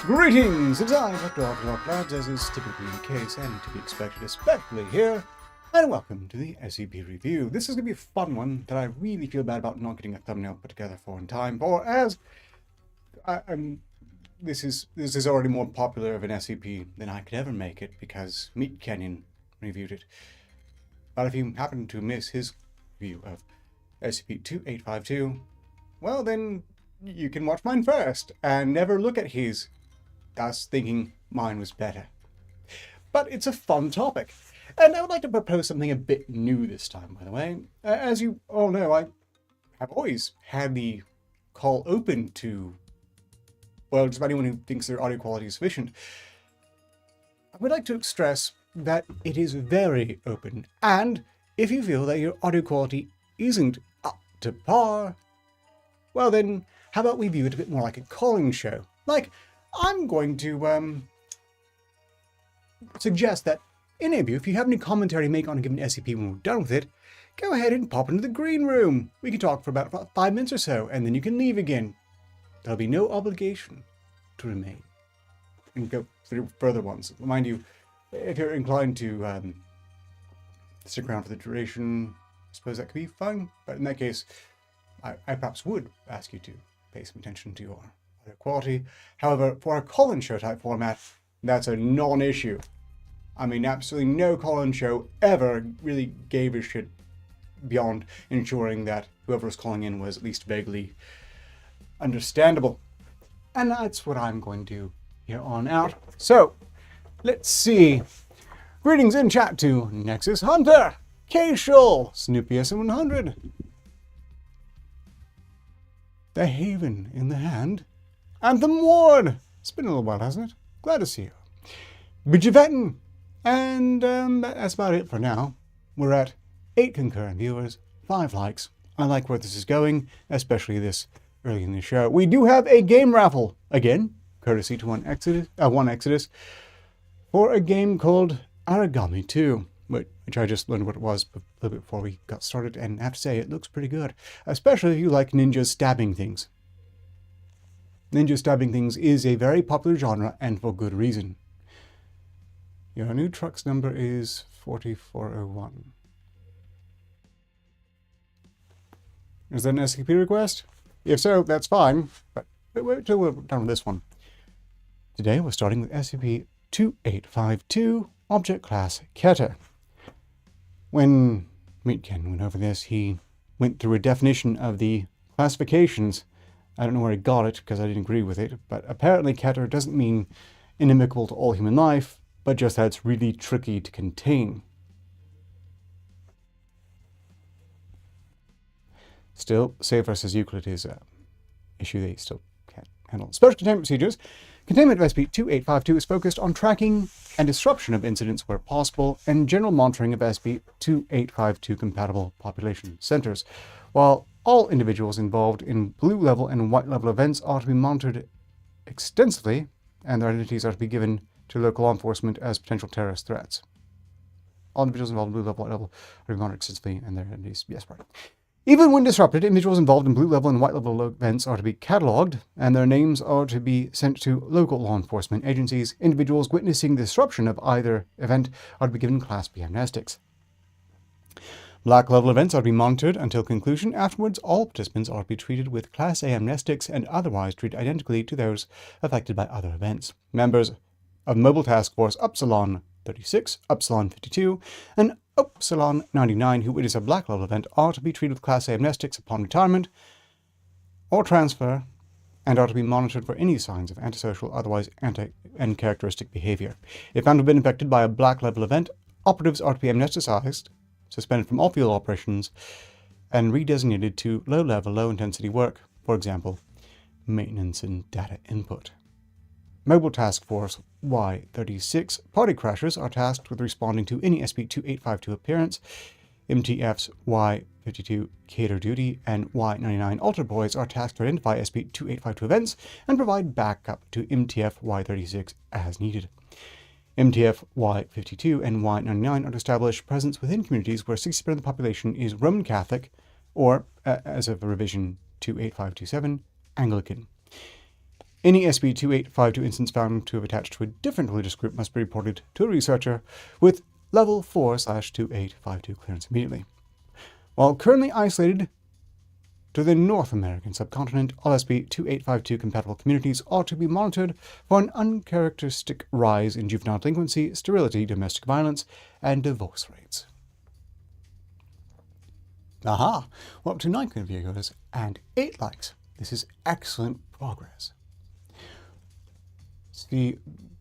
Greetings! It's I, Dr. Arketer, lads, as is typically the case and to be expected, especially here, and welcome to the SCP review. This is going to be a fun one that I really feel bad about not getting a thumbnail put together for in time, for as this is already more popular of an SCP than I could ever make it because Meat Canyon reviewed it. But if you happen to miss his review of SCP-2852, well then you can watch mine first and never look at his, thus thinking mine was better. But it's a fun topic, and I would like to propose something a bit new this time, by the way. As you all know, I have always had the call open to, well, just about anyone who thinks their audio quality is sufficient. I would like to stress that it is very open, and if you feel that your audio quality isn't up to par, well then, how about we view it a bit more like a call-in show? Like, I'm going to suggest that any of you, if you have any commentary to make on a given SCP when we're done with it, go ahead and pop into the green room. We can talk for about 5 minutes or so, and then you can leave again. There'll be no obligation to remain and go through further ones. Mind you, if you're inclined to stick around for the duration, I suppose that could be fun. But in that case, I perhaps would ask you to pay some attention to your audio quality. However, for a call-in show type format, that's a non-issue. I mean, absolutely no call-in show ever really gave a shit beyond ensuring that whoever was calling in was at least vaguely understandable. And that's what I'm going to do here on out. So, let's see. Greetings in chat to Nexus Hunter, K-Shul, SnoopySN100, The Haven in the Hand, Anthem Ward. It's been a little while, hasn't it? Glad to see you. Bijavetin. And that's about it for now. We're at 8 concurrent viewers, 5 likes. I like where this is going, especially this early in the show. We do have a game raffle, again, courtesy to one Exodus, for a game called Origami 2, which I just learned what it was a little bit before we got started, and I have to say, it looks pretty good, especially if you like ninjas stabbing things. Ninja stabbing things is a very popular genre, and for good reason. Your new truck's number is 4401. Is that an SCP request? If so, that's fine, but wait till we're done with this one. Today we're starting with SCP-2852, Object Class Arketer. When Meatken went over this, he went through a definition of the classifications. I don't know where he got it, because I didn't agree with it, but apparently Arketer doesn't mean inimical to all human life, but just that it's really tricky to contain. Still, Save versus Euclid is an issue they still can't handle. Special containment procedures. Containment of SCP-2852 is focused on tracking and disruption of incidents where possible, and general monitoring of SCP-2852 compatible population centers, while all individuals involved in blue level and white level events are to be monitored extensively, and their identities are to be given to local law enforcement as potential terrorist threats. All individuals involved in blue level, white level are to be monitored extensively, and their identities, yes, right. Even when disrupted, individuals involved in blue level and white level events are to be catalogued, and their names are to be sent to local law enforcement agencies. Individuals witnessing the disruption of either event are to be given Class B amnestics. Black level events are to be monitored until conclusion. Afterwards, all participants are to be treated with Class A amnestics and otherwise treated identically to those affected by other events. Members of Mobile Task Force Upsilon 36, Upsilon 52, and Upsilon 99 who witness a black level event are to be treated with Class A amnestics upon retirement or transfer, and are to be monitored for any signs of antisocial, otherwise uncharacteristic behavior. If found to have been infected by a black level event, operatives are to be amnesticized, suspended from all field operations, and redesignated to low-level, low-intensity work, for example, maintenance and data input. Mobile Task Force Y-36 party crashers are tasked with responding to any SCP-2852 appearance. MTF's Y-52 Cater Duty and Y-99 Altar Boys are tasked to identify SCP-2852 events and provide backup to MTF Y-36 as needed. MTF Y-52 and Y-99 are to establish presence within communities where 60% of the population is Roman Catholic or, as of revision 28527, Anglican. Any SCP-2852 instance found to have attached to a different religious group must be reported to a researcher with Level 4/2852 clearance immediately. While currently isolated to the North American subcontinent, all SCP-2852 compatible communities are to be monitored for an uncharacteristic rise in juvenile delinquency, sterility, domestic violence, and divorce rates. Aha! We're up to 9 viewers and 8 likes. This is excellent progress. See,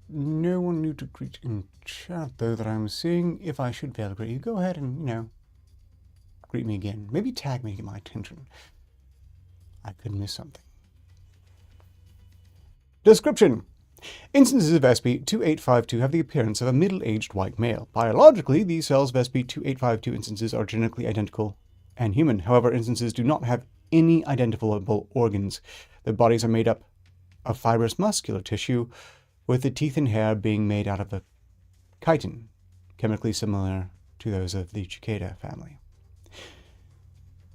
no one new to greet in chat, though, that I'm seeing. If I should fail to greet you, go ahead and, greet me again. Maybe tag me to get my attention. I could miss something. Description. Instances of SCP-2852 have the appearance of a middle-aged white male. Biologically, these cells of SCP-2852 instances are genetically identical and human. However, instances do not have any identifiable organs. Their bodies are made up of fibrous muscular tissue, with the teeth and hair being made out of a chitin, chemically similar to those of the cicada family.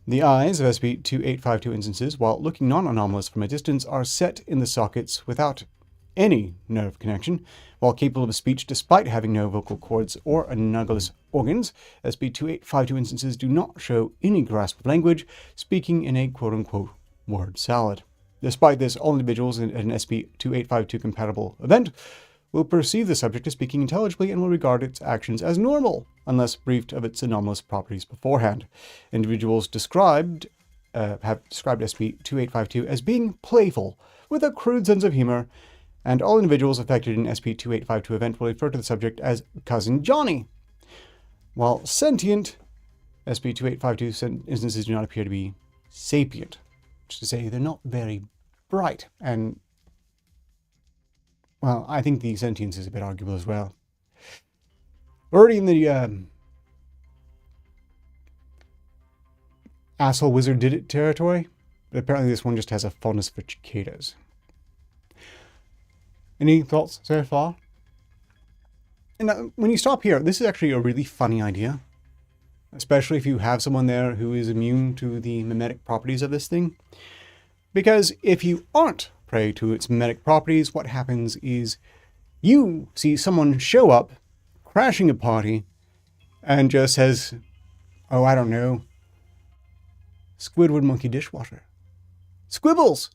The eyes of SCP-2852 instances, while looking non-anomalous from a distance, are set in the sockets without any nerve connection. While capable of speech despite having no vocal cords or analogous organs, SCP-2852 instances do not show any grasp of language, speaking in a quote-unquote word salad. Despite this, all individuals in an SCP-2852 compatible event will perceive the subject as speaking intelligibly and will regard its actions as normal, unless briefed of its anomalous properties beforehand. Individuals have described SCP-2852 as being playful, with a crude sense of humor, and all individuals affected in SCP-2852 event will refer to the subject as Cousin Johnny. While sentient, SCP-2852 instances do not appear to be sapient, which is to say they're not very bright, and, well, I think the sentience is a bit arguable as well. We're already in the asshole wizard did it territory, but apparently this one just has a fondness for cicadas. Any thoughts so far? And when you stop here, this is actually a really funny idea, especially if you have someone there who is immune to the mimetic properties of this thing. Because if you aren't prey to its mimetic properties, what happens is you see someone show up, crashing a party, and just says, oh, I don't know, Squidward Monkey Dishwasher. Squibbles!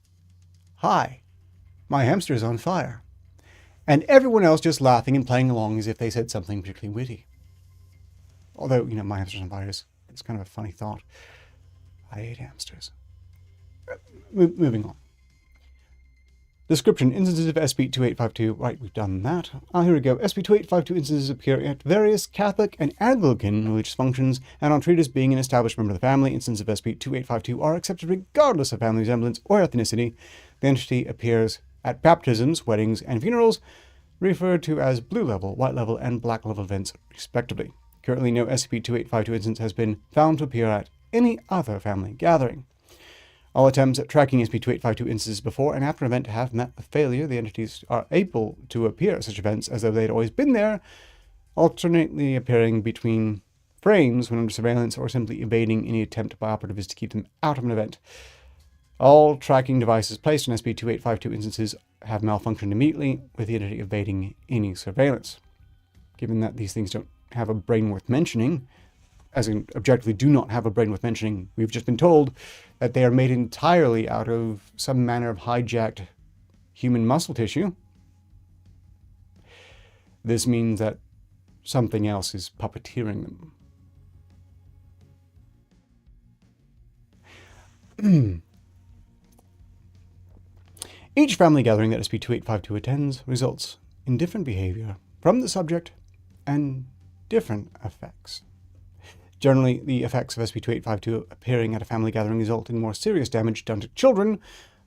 Hi, my hamster's on fire. And everyone else just laughing and playing along as if they said something particularly witty. Although, my hamster's on fire is kind of a funny thought. I hate hamsters. Moving on. Description. Instances of SCP-2852. Right, we've done that. Here we go. SCP-2852 instances appear at various Catholic and Anglican religious functions and are treated as being an established member of the family. Instances of SCP-2852 are accepted regardless of family resemblance or ethnicity. The entity appears at baptisms, weddings, and funerals, referred to as blue level, white level, and black level events, respectively. Currently, no SCP-2852 instance has been found to appear at any other family gathering. All attempts at tracking SCP-2852 instances before and after an event have met with failure. The entities are able to appear at such events as though they had always been there, alternately appearing between frames when under surveillance or simply evading any attempt by operatives to keep them out of an event. All tracking devices placed on SCP-2852 instances have malfunctioned immediately, with the entity evading any surveillance. Given that these things don't have a brain worth mentioning, as in objectively do not have a brain worth mentioning, we've just been told that they are made entirely out of some manner of hijacked human muscle tissue. This means that something else is puppeteering them. Each family gathering that SCP-2852 attends results in different behavior from the subject and different effects. Generally, the effects of SCP-2852 appearing at a family gathering result in more serious damage done to children,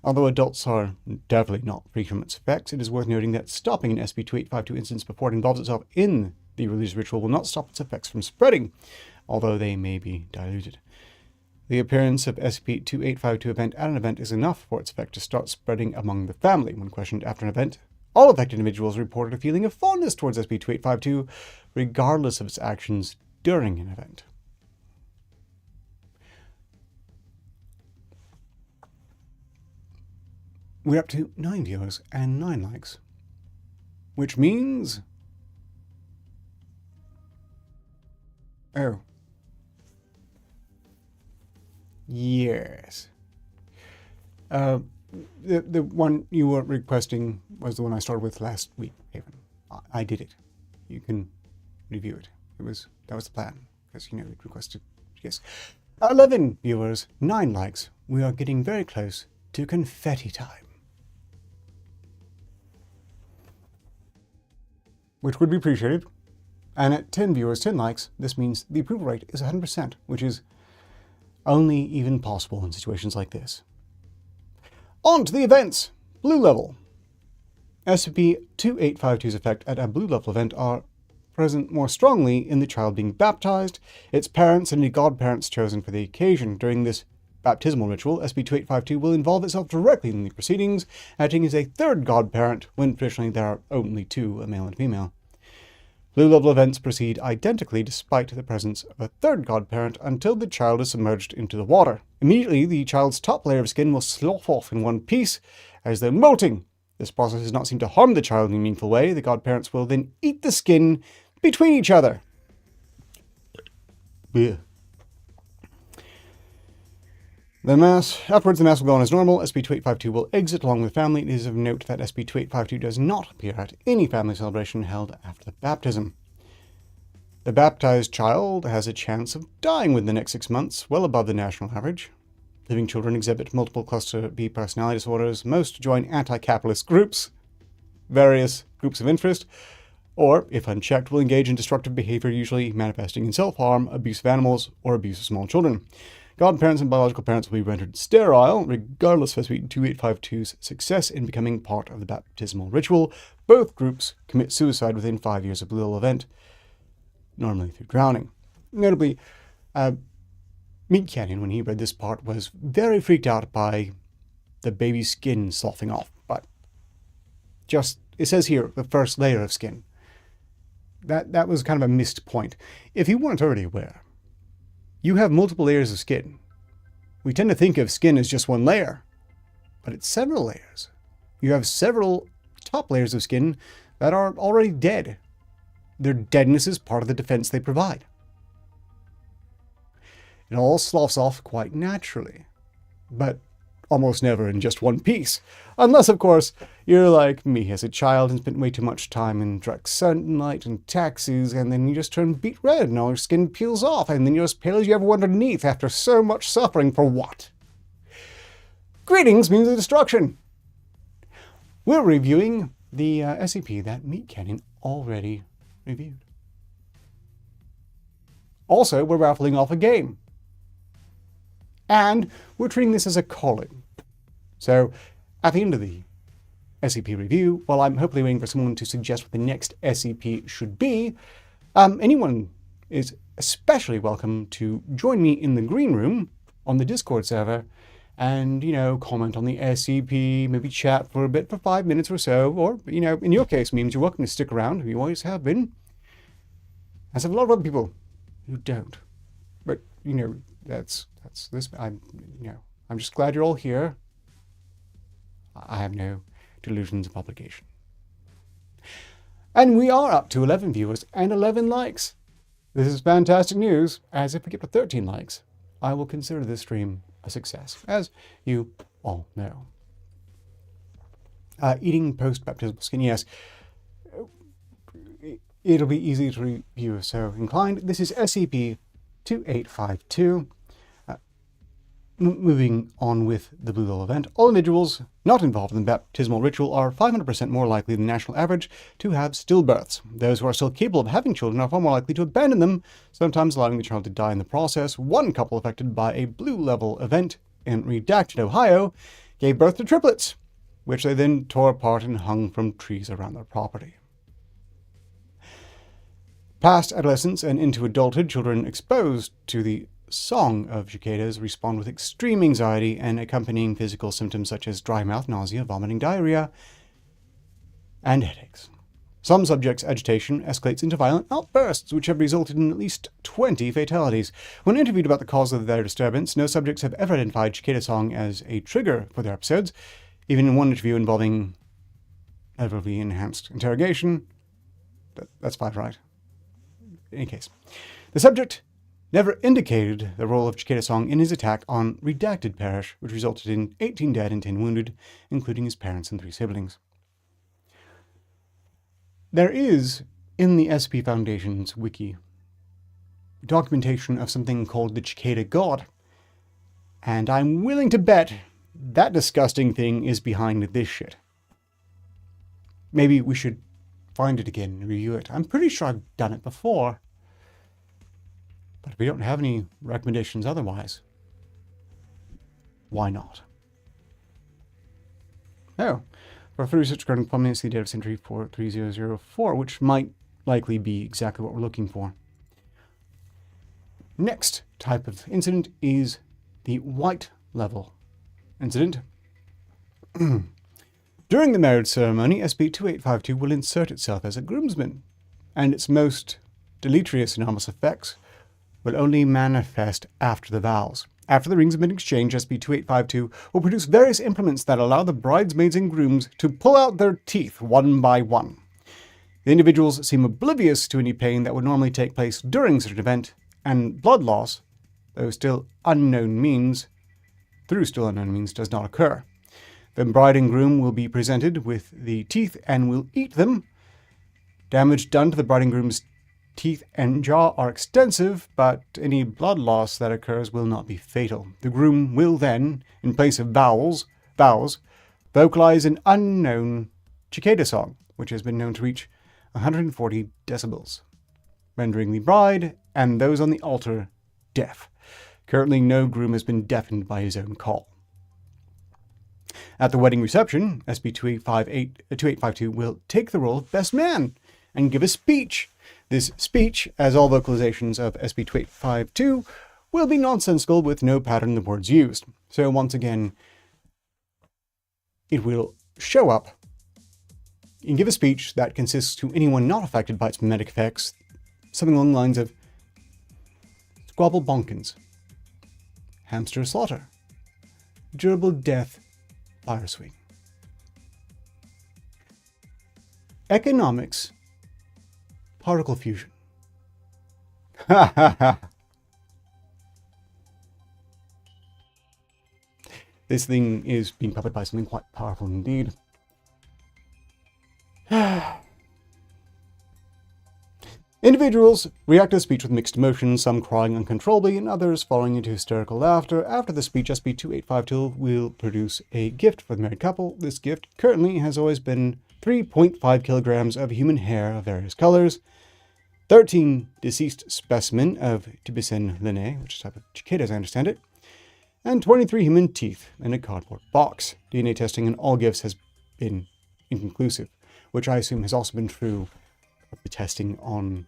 Although adults are definitely not free from its effects, it is worth noting that stopping an SCP-2852 instance before it involves itself in the religious ritual will not stop its effects from spreading, although they may be diluted. The appearance of SCP-2852 event at an event is enough for its effect to start spreading among the family. When questioned after an event, all affected individuals reported a feeling of fondness towards SCP-2852, regardless of its actions during an event. We're up to 9 viewers and 9 likes, which means... Oh. Yes. The one you were requesting was the one I started with last week, Haven. I did it. You can review it. That was the plan, because, you requested, yes. 11 viewers, 9 likes. We are getting very close to confetti time. Which would be appreciated. And at 10 viewers, 10 likes, this means the approval rate is 100%, which is only even possible in situations like this. On to the events. Blue level. SCP-2852's effect at a blue level event are present more strongly in the child being baptized, its parents, and the godparents chosen for the occasion. During this baptismal ritual, SCP-2852 will involve itself directly in the proceedings, acting as a third godparent when traditionally there are only 2, a male and female. Blue level events proceed identically despite the presence of a third godparent until the child is submerged into the water. Immediately, the child's top layer of skin will slough off in one piece as though molting. This process does not seem to harm the child in a meaningful way. The godparents will then eat the skin between each other. Yeah. Afterwards, the mass will go on as normal. SCP-2852 will exit along with the family. It is of note that SCP-2852 does not appear at any family celebration held after the baptism. The baptized child has a chance of dying within the next 6 months, well above the national average. Living children exhibit multiple cluster B personality disorders. Most join anti-capitalist groups, various groups of interest, or, if unchecked, will engage in destructive behavior, usually manifesting in self-harm, abuse of animals, or abuse of small children. Godparents and biological parents will be rendered sterile, regardless of SCP-2852's success in becoming part of the baptismal ritual. Both groups commit suicide within 5 years of the little event, normally through drowning. Notably, Meat Canyon, when he read this part, was very freaked out by the baby's skin sloughing off. But it says here, the first layer of skin. That was kind of a missed point. If you weren't already aware, you have multiple layers of skin. We tend to think of skin as just one layer, but it's several layers. You have several top layers of skin that are already dead. Their deadness is part of the defense they provide. It all sloughs off quite naturally, but almost never in just one piece. Unless, of course, you're like me as a child and spent way too much time in direct sunlight and taxis, and then you just turn beet red and all your skin peels off, and then you're as pale as you ever were underneath after so much suffering for what? Greetings means of destruction. We're reviewing the SCP that Meat Canyon already reviewed. Also, we're raffling off a game. And we're treating this as a call-in. So, at the end of the SCP review, while I'm hopefully waiting for someone to suggest what the next SCP should be, anyone is especially welcome to join me in the green room on the Discord server and, comment on the SCP, maybe chat for a bit for 5 minutes or so, or, in your case, memes, you're welcome to stick around. You always have been. As have a lot of other people who don't. But, that's this. I'm just glad you're all here. I have no delusions of obligation. And we are up to 11 viewers and 11 likes. This is fantastic news, as if we get to 13 likes, I will consider this stream a success, as you all know. Eating post-baptismal skin, yes. It'll be easy to review, so inclined. This is SCP-2852. Moving on with the Blue Level event, all individuals not involved in the baptismal ritual are 500% more likely than the national average to have stillbirths. Those who are still capable of having children are far more likely to abandon them, sometimes allowing the child to die in the process. One couple affected by a Blue Level event in Redacted, Ohio, gave birth to triplets, which they then tore apart and hung from trees around their property. Past adolescence and into adulthood, children exposed to the song of cicadas respond with extreme anxiety and accompanying physical symptoms such as dry mouth, nausea, vomiting, diarrhea, and headaches. Some subjects' agitation escalates into violent outbursts, which have resulted in at least 20 fatalities. When interviewed about the cause of their disturbance, no subjects have ever identified cicada song as a trigger for their episodes, even in one interview involving heavily enhanced interrogation. That's 5, right? In any case, the subject never indicated the role of cicada song in his attack on Redacted Parish, which resulted in 18 dead and 10 wounded, including his parents and 3 siblings. There is, in the SCP Foundation's wiki, documentation of something called the Cicada God, and I'm willing to bet that disgusting thing is behind this shit. Maybe we should find it again and review it. I'm pretty sure I've done it before, but we don't have any recommendations otherwise. Why not? Oh. For further research regarding prominence, the date of Century 43004, which might likely be exactly what we're looking for. Next type of incident is the white level incident. During the marriage ceremony, SCP-2852 will insert itself as a groomsman, and its most deleterious and harmless effects will only manifest after the vows. After the rings have been exchanged, SCP-2852 will produce various implements that allow the bridesmaids and grooms to pull out their teeth one by one. The individuals seem oblivious to any pain that would normally take place during such an event, and blood loss, through still unknown means, does not occur. The bride and groom will be presented with the teeth and will eat them. Damage done to the bride and groom's teeth and jaw are extensive, but any blood loss that occurs will not be fatal. The groom will then, in place of vows, vocalize an unknown cicada song, which has been known to reach 140 decibels, rendering the bride and those on the altar deaf. Currently, no groom has been deafened by his own call. At the wedding reception, SCP-2852 will take the role of best man and give a speech. This speech, as all vocalizations of SCP-2852, will be nonsensical with no pattern in the words used. So once again, it will show up and give a speech that consists to anyone not affected by its mimetic effects, something along the lines of Squabble Bonkins, Hamster Slaughter, Durable Death, Fire Swing. Economics, Particle Fusion. Ha ha ha. This thing is being puppeted by something quite powerful indeed. Individuals react to the speech with mixed emotions, some crying uncontrollably and others falling into hysterical laughter. After the speech, SCP-2852 will produce a gift for the married couple. This gift currently has always been 3.5 kilograms of human hair of various colors, 13 deceased specimen of Tibicen linnae, which is a type of cicada as I understand it, and 23 human teeth in a cardboard box. DNA testing on all gifts has been inconclusive, which I assume has also been true of the testing on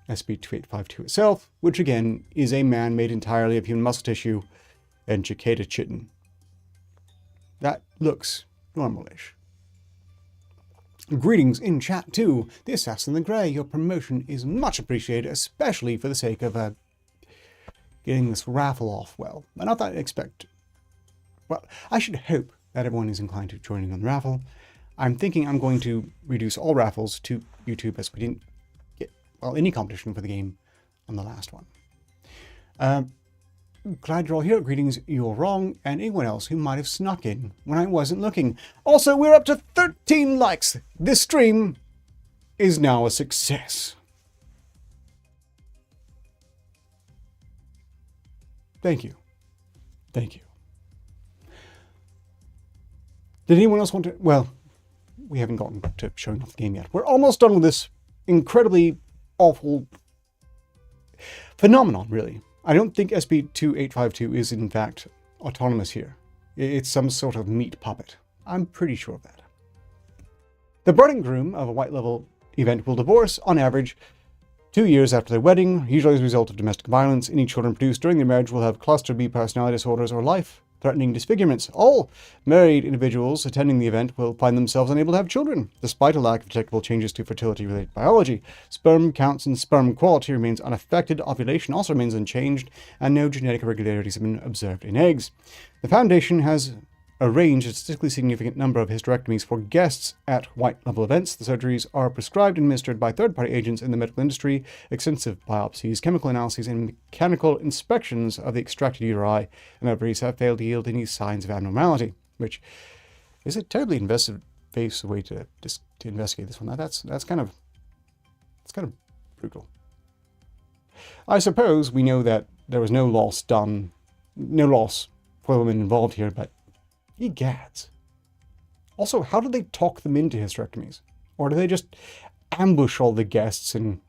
SCP-2852 itself, which again is a man made entirely of human muscle tissue and cicada chitin. That looks normal-ish. Greetings in chat too, the Assassin in the Grey. Your promotion is much appreciated, especially for the sake of getting this raffle off well. Not that I expect... Well, I should hope that everyone is inclined to joining on the raffle. I'm thinking I'm going to reduce all raffles to YouTube as we didn't get, well, any competition for the game on the last one. Glad you're all here. Greetings, you're wrong, and anyone else who might have snuck in when I wasn't looking. Also, we're up to 13 likes. This stream is now a success. Thank you. Thank you. Did anyone else want to... Well, we haven't gotten to showing off the game yet. We're almost done with this incredibly awful phenomenon, really. I don't think SCP-2852 is, in fact, autonomous here. It's some sort of meat puppet. I'm pretty sure of that. The bride and groom of a white level event will divorce, on average, 2 years after their wedding, usually as a result of domestic violence. Any children produced during their marriage will have cluster B personality disorders or life-threatening disfigurements. All married individuals attending the event will find themselves unable to have children, despite a lack of detectable changes to fertility-related biology. Sperm counts and sperm quality remains unaffected, ovulation also remains unchanged, and no genetic irregularities have been observed in eggs. The Foundation has arranged a statistically significant number of hysterectomies for guests at white-level events. The surgeries are prescribed and administered by third-party agents in the medical industry. Extensive biopsies, chemical analyses, and mechanical inspections of the extracted uteri and ovaries have failed to yield any signs of abnormality, which is a terribly invasive way to investigate this one. That's kind of brutal. I suppose we know that there was no loss for the women involved here, but egads. Also, how do they talk them into hysterectomies? Or do they just ambush all the guests and...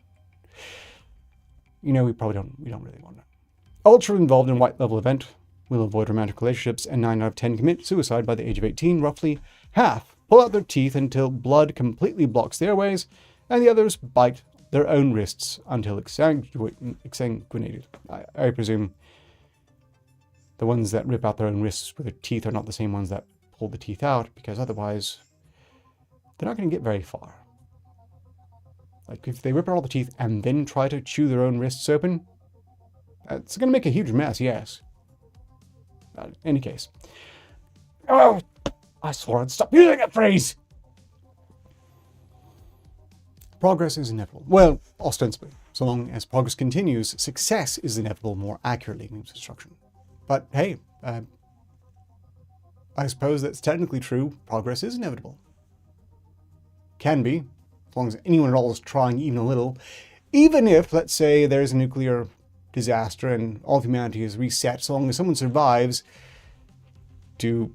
we don't really want to know. All children involved in a white level event will avoid romantic relationships, and 9 out of 10 commit suicide by the age of 18. Roughly half pull out their teeth until blood completely blocks the airways, and the others bite their own wrists until exsanguinated. I presume the ones that rip out their own wrists with their teeth are not the same ones that pull the teeth out, because otherwise they're not going to get very far. Like, if they rip out all the teeth and then try to chew their own wrists open, it's going to make a huge mess, yes. In any case. Oh, I swore I'd stop using that phrase! Progress is inevitable. Well, ostensibly. So long as progress continues, success is inevitable more accurately means destruction. But hey, I suppose that's technically true. Progress is inevitable. Can be, as long as anyone at all is trying even a little. Even if, let's say, there's a nuclear disaster and all of humanity is reset, so long as someone survives to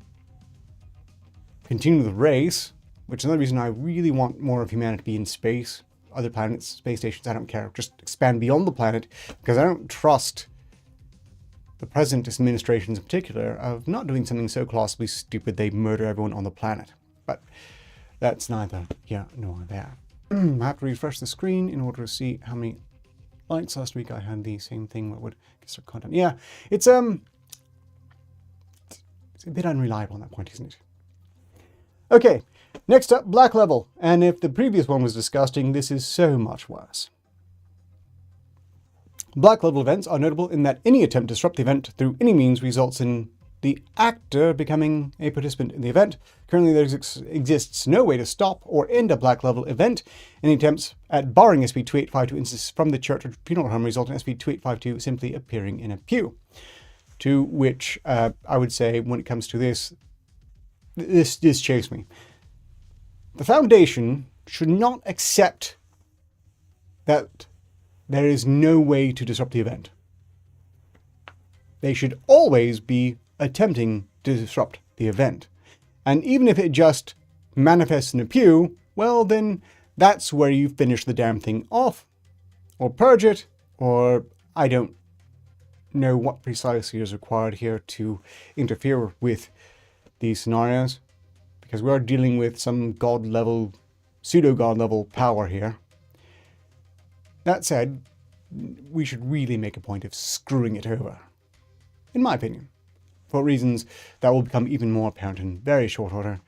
continue the race, which is another reason I really want more of humanity to be in space. Other planets, space stations, I don't care. Just expand beyond the planet, because I don't trust the present administrations in particular of not doing something so colossally stupid they murder everyone on the planet. But that's neither here nor there. I have to refresh the screen in order to see how many likes. Last week I had the same thing where it would get our content. Yeah, it's a bit unreliable on that point, isn't it? Okay, next up, Black Level. And if the previous one was disgusting, this is so much worse. Black level events are notable in that any attempt to disrupt the event through any means results in the actor becoming a participant in the event. Currently, there exists no way to stop or end a black level event. Any attempts at barring SCP-2852 instances from the church or funeral home result in SCP-2852 simply appearing in a pew. To which I would say, when it comes to this chafes me. The Foundation should not accept that there is no way to disrupt the event. They should always be attempting to disrupt the event. And even if it just manifests in a pew, well then that's where you finish the damn thing off. Or purge it, or I don't know what precisely is required here to interfere with these scenarios. Because we are dealing with some god level, pseudo-god level power here. That said, we should really make a point of screwing it over. In my opinion. For reasons that will become even more apparent in very short order.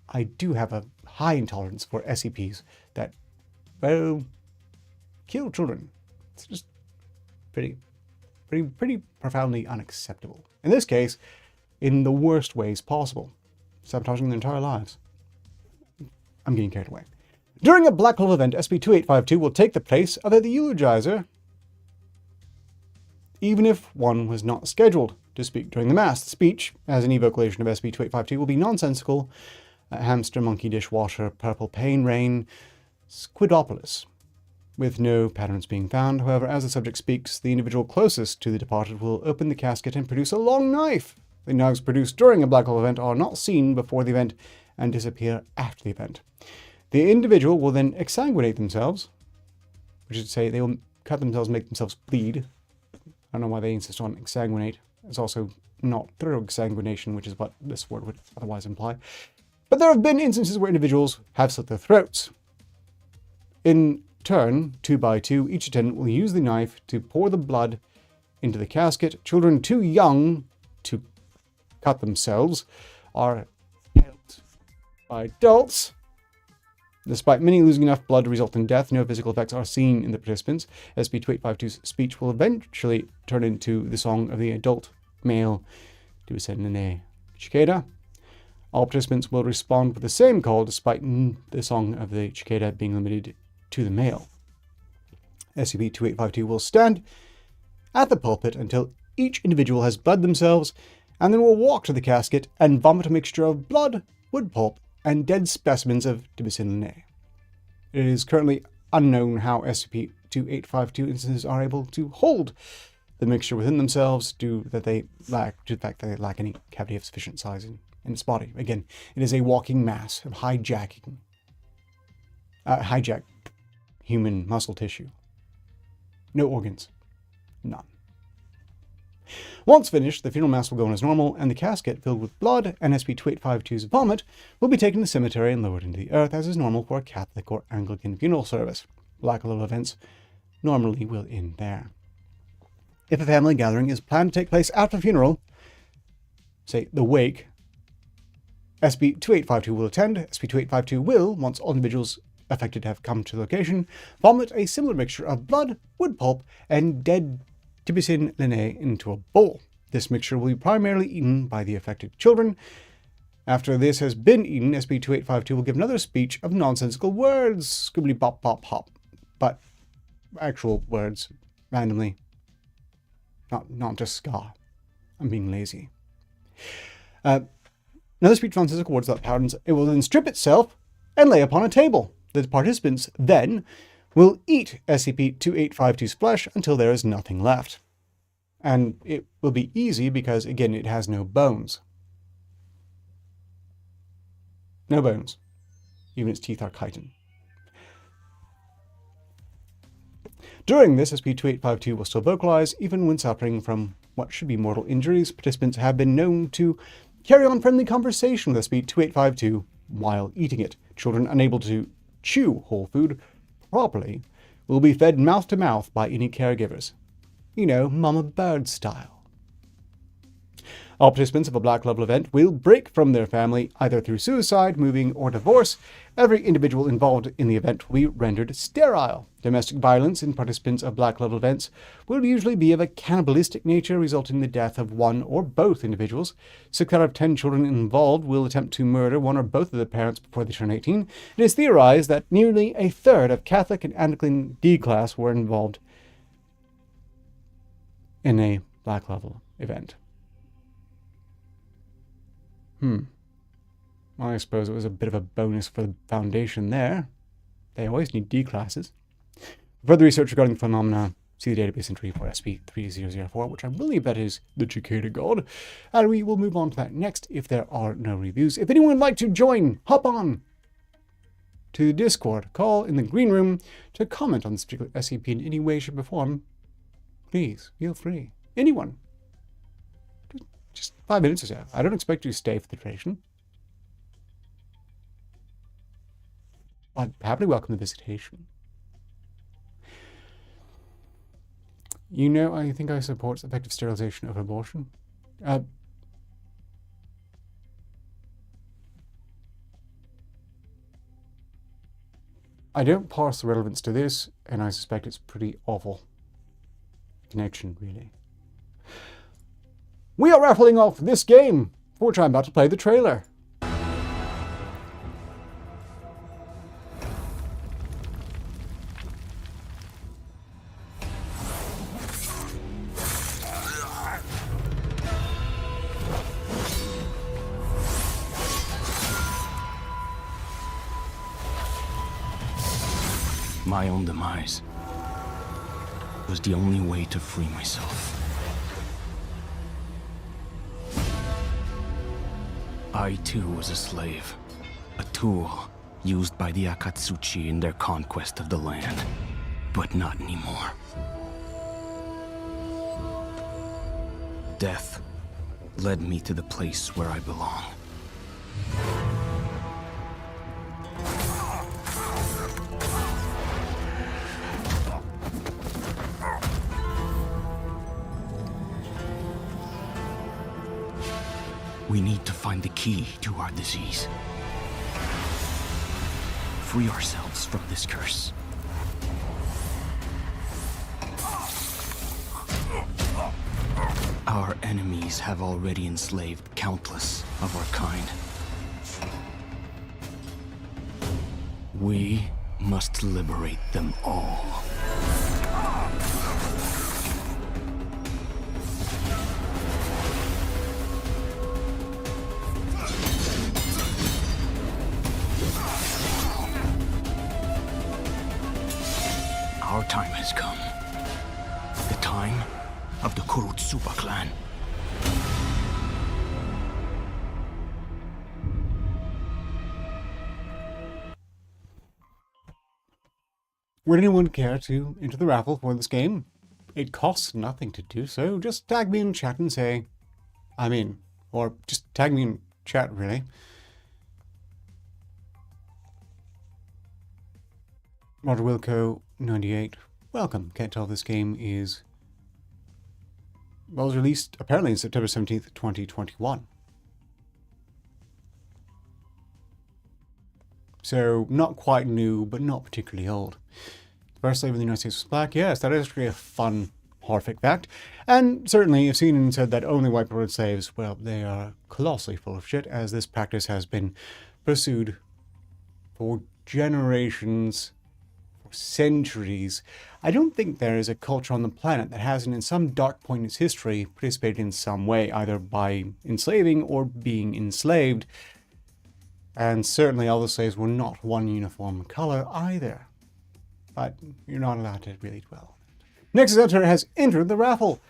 I do have a high intolerance for SCPs that, well, kill children. It's just pretty profoundly unacceptable. In this case, in the worst ways possible. Sabotaging their entire lives. I'm getting carried away. During a black hole event, SCP-2852 will take the place of the eulogizer, even if one was not scheduled to speak during the Mass. The speech, as an evocation of SCP-2852, will be nonsensical, hamster, monkey, dishwasher, purple pain, rain, squidopolis, with no patterns being found. However, as the subject speaks, the individual closest to the departed will open the casket and produce a long knife. The knives produced during a black hole event are not seen before the event and disappear after the event. The individual will then exsanguinate themselves, which is to say they will cut themselves, make themselves bleed. I don't know why they insist on exsanguinate. It's also not thorough sanguination, which is what this word would otherwise imply. But there have been instances where individuals have slit their throats. In turn, 2 by 2, each attendant will use the knife to pour the blood into the casket. Children too young to cut themselves are helped by adults. Despite many losing enough blood to result in death, no physical effects are seen in the participants. SCP-2852's speech will eventually turn into the song of the adult male to ascend in a cicada. All participants will respond with the same call, despite the song of the cicada being limited to the male. SCP-2852 will stand at the pulpit until each individual has bled themselves, and then will walk to the casket and vomit a mixture of blood, wood pulp, and dead specimens of Tibicin Linnae. It is currently unknown how SCP-2852 instances are able to hold the mixture within themselves due to the fact that they lack any cavity of sufficient size in its body. Again, it is a walking mass of hijacked human muscle tissue. No organs. None. Once finished, the funeral mass will go on as normal, and the casket filled with blood and SCP-2852's vomit will be taken to the cemetery and lowered into the earth, as is normal for a Catholic or Anglican funeral service. Black level events normally will end there. If a family gathering is planned to take place after the funeral, say the wake, SCP-2852 will attend. SCP-2852 will, once all individuals affected have come to the location, vomit a similar mixture of blood, wood pulp, and dead Tibicin Linnae into a bowl. This mixture will be primarily eaten by the affected children. After this has been eaten, SCP-2852 will give another speech of nonsensical words, scribbly bop bop hop, but actual words, randomly. Not just ska. I'm being lazy. Another speech of nonsensical words without patterns. It will then strip itself and lay upon a table. The participants then will eat SCP-2852's flesh until there is nothing left. And it will be easy because, again, it has no bones. No bones. Even its teeth are chitin. During this, SCP-2852 will still vocalize, even when suffering from what should be mortal injuries. Participants have been known to carry on friendly conversation with SCP-2852 while eating it. Children unable to chew whole food properly will be fed mouth to mouth by any caregivers. You know, Mama Bird style. All participants of a black level event will break from their family either through suicide, moving, or divorce. Every individual involved in the event will be rendered sterile. Domestic violence in participants of black level events will usually be of a cannibalistic nature, resulting in the death of one or both individuals. 6 out of 10 children involved will attempt to murder one or both of their parents before they turn 18. It is theorized that nearly a third of Catholic and Anglican D-class were involved in a black level event. Well, I suppose it was a bit of a bonus for the Foundation there. They always need D classes. For further research regarding the phenomena, see the database entry for SCP-3004, which I believe that is the Cicada God. And we will move on to that next if there are no reviews. If anyone would like to join, hop on to the Discord, call in the green room to comment on this particular SCP in any way, shape, or form. Please, feel free. Anyone. Just 5 minutes or so. I don't expect you to stay for the duration. I'd happily welcome the visitation. You know, I think I support effective sterilization of abortion. I don't parse the relevance to this, and I suspect it's pretty awful connection, really. We are raffling off this game, for which I'm about to play the trailer. My own demise was the only way to free myself. I too was a slave, a tool used by the Akatsuchi in their conquest of the land, but not anymore. Death led me to the place where I belong. We need to find the key to our disease. Free ourselves from this curse. Our enemies have already enslaved countless of our kind. We must liberate them all. Our time has come. The time of the Kurotsuba clan. Would anyone care to enter the raffle for this game? It costs nothing to do so. Just tag me in chat and say, I'm in. Or just tag me in chat, really. Roger Wilco, 98. Welcome. Can't tell if this game is... Well, it was released apparently on September 17th, 2021. So, not quite new, but not particularly old. The first slave in the United States was black. Yes, that is actually a fun, horrific fact. And certainly, if seen and said that only white people were slaves, well, they are colossally full of shit, as this practice has been pursued for generations, for centuries. I don't think there is a culture on the planet that hasn't, in some dark point in its history, participated in some way, either by enslaving or being enslaved. And certainly all the slaves were not one uniform color either. But you're not allowed to really dwell. Nexus Hunter has entered the raffle.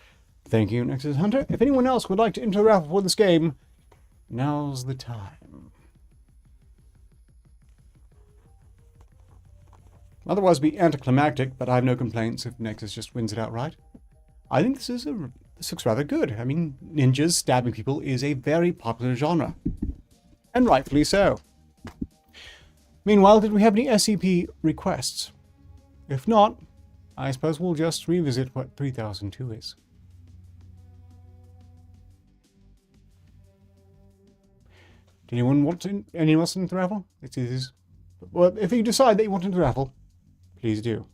Thank you, Nexus Hunter. If anyone else would like to enter the raffle for this game, now's the time. Otherwise it'd be anticlimactic, but I have no complaints if Nexus just wins it outright. I think this looks rather good. I mean, ninjas stabbing people is a very popular genre. And rightfully so. Meanwhile, did we have any SCP requests? If not, I suppose we'll just revisit what 3002 is. Did anyone want to, anyone else in the raffle? It is. Well, if you decide that you want to raffle, please do.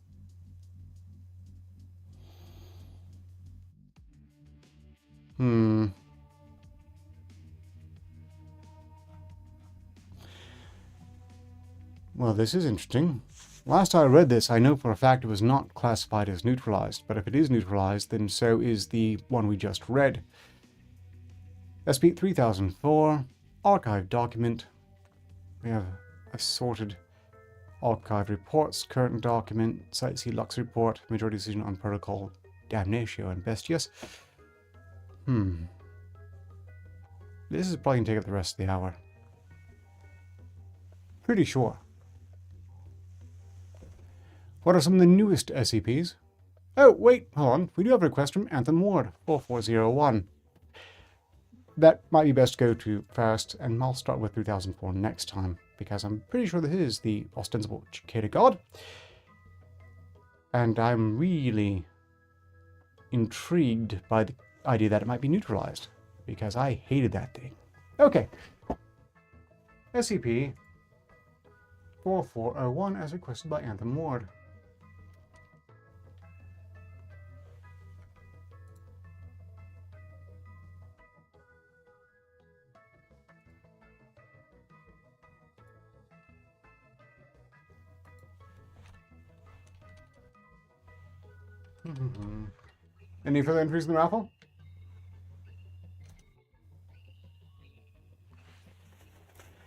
Well, this is interesting. Last I read this, I know for a fact it was not classified as neutralized, but if it is neutralized, then so is the one we just read. SCP-3004, archive document. We have assorted archive reports, current document, Site C Lux report, majority decision on protocol, damnatio and bestius. This is probably going to take up the rest of the hour. Pretty sure. What are some of the newest SCPs? Oh, wait, hold on. We do have a request from Anthem Ward, 4401. That might be best to go to first, and I'll start with 3004 next time, because I'm pretty sure this is the ostensible Cicada God. And I'm really intrigued by the idea that it might be neutralized, because I hated that thing. Okay. SCP-4401 as requested by Anthem Ward. Any further entries in the raffle?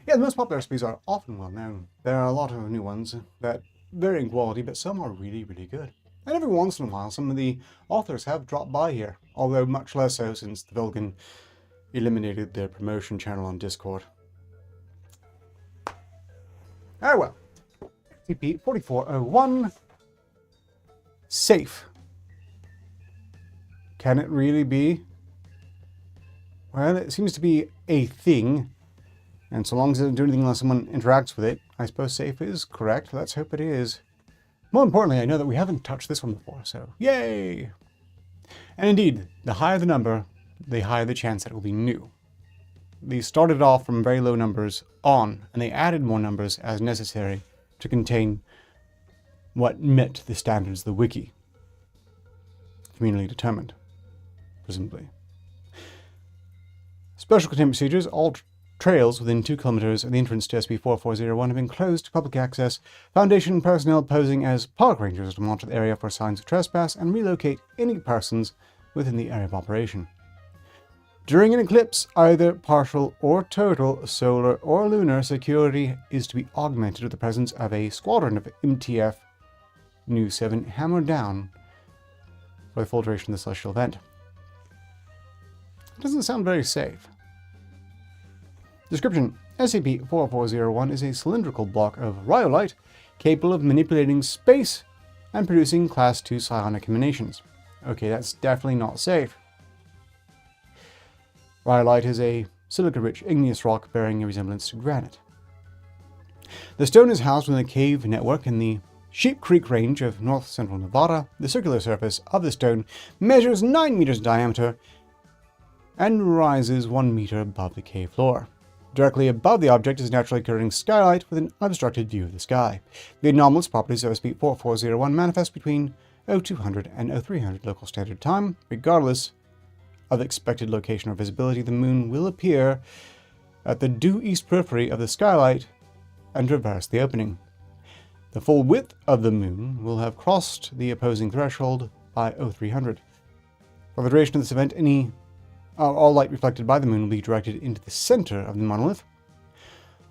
Yeah, the most popular recipes are often well known. There are a lot of new ones that vary in quality, but some are really, really good. And every once in a while, some of the authors have dropped by here, although much less so since the Vulcan eliminated their promotion channel on Discord. Oh well. SCP-4401. Safe. Can it really be Well, it seems to be a thing. And so long as it doesn't do anything unless someone interacts with it, I suppose safe is correct. Let's hope it is. More importantly, I know that we haven't touched this one before, so yay! And indeed, the higher the number, the higher the chance that it will be new. These started off from very low numbers on, and they added more numbers as necessary to contain what met the standards of the wiki. Communally determined, presumably. Special containment procedures. All trails within 2 kilometers of the entrance to SCP-4401 have been closed to public access. Foundation personnel posing as park rangers to monitor the area for signs of trespass and relocate any persons within the area of operation. During an eclipse, either partial or total, solar or lunar, security is to be augmented with the presence of a squadron of MTF Nu 7 hammered down for the full duration of the celestial event. It doesn't sound very safe. Description: SCP-4401 is a cylindrical block of rhyolite capable of manipulating space and producing Class 2 psionic emanations. Okay, that's definitely not safe. Rhyolite is a silica-rich igneous rock bearing a resemblance to granite. The stone is housed within a cave network in the Sheep Creek Range of north-central Nevada. The circular surface of the stone measures 9 meters in diameter and rises 1 meter above the cave floor. Directly above the object is a naturally occurring skylight with an unobstructed view of the sky. The anomalous properties of SCP-4401 manifest between 0200 and 0300 local standard time. Regardless of the expected location or visibility, the moon will appear at the due east periphery of the skylight and traverse the opening. The full width of the moon will have crossed the opposing threshold by 0300. For the duration of this event, all light reflected by the moon will be directed into the center of the monolith.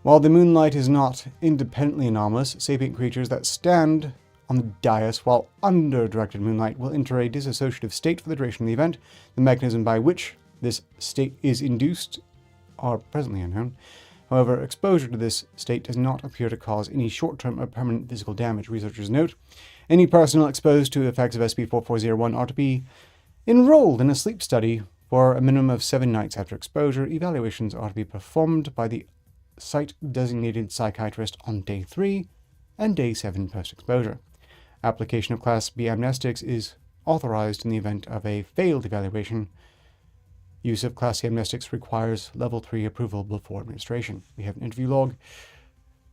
While the moonlight is not independently anomalous, sapient creatures that stand on the dais while under directed moonlight will enter a dissociative state for the duration of the event. The mechanism by which this state is induced are presently unknown. However, exposure to this state does not appear to cause any short-term or permanent physical damage. Researchers note, any personnel exposed to effects of SCP-4401 are to be enrolled in a sleep study for a minimum of 7 nights after exposure. Evaluations are to be performed by the site-designated psychiatrist on day 3 and day 7 post-exposure. Application of Class B amnestics is authorized in the event of a failed evaluation. Use of Class C amnestics requires Level 3 approval before administration. We have an interview log,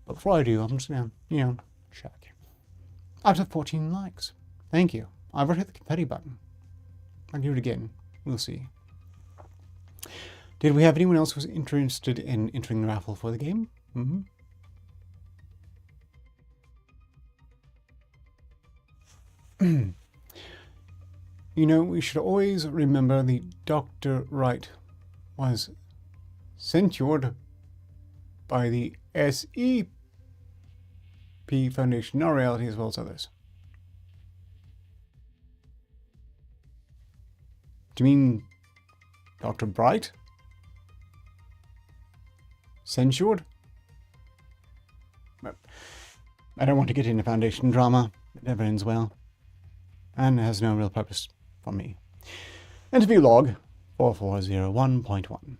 but before I do, I'm just going to, check. Out of 14 likes. Thank you. I've already hit the confetti button. I'll do it again. We'll see. Did we have anyone else who was interested in entering the raffle for the game? We should always remember the Dr. Wright was censured by the SCP Foundation, not reality as well as others. Do you mean Dr. Bright? Censured? I don't want to get into Foundation drama. It never ends well. And has no real purpose for me. Interview log 4401.1.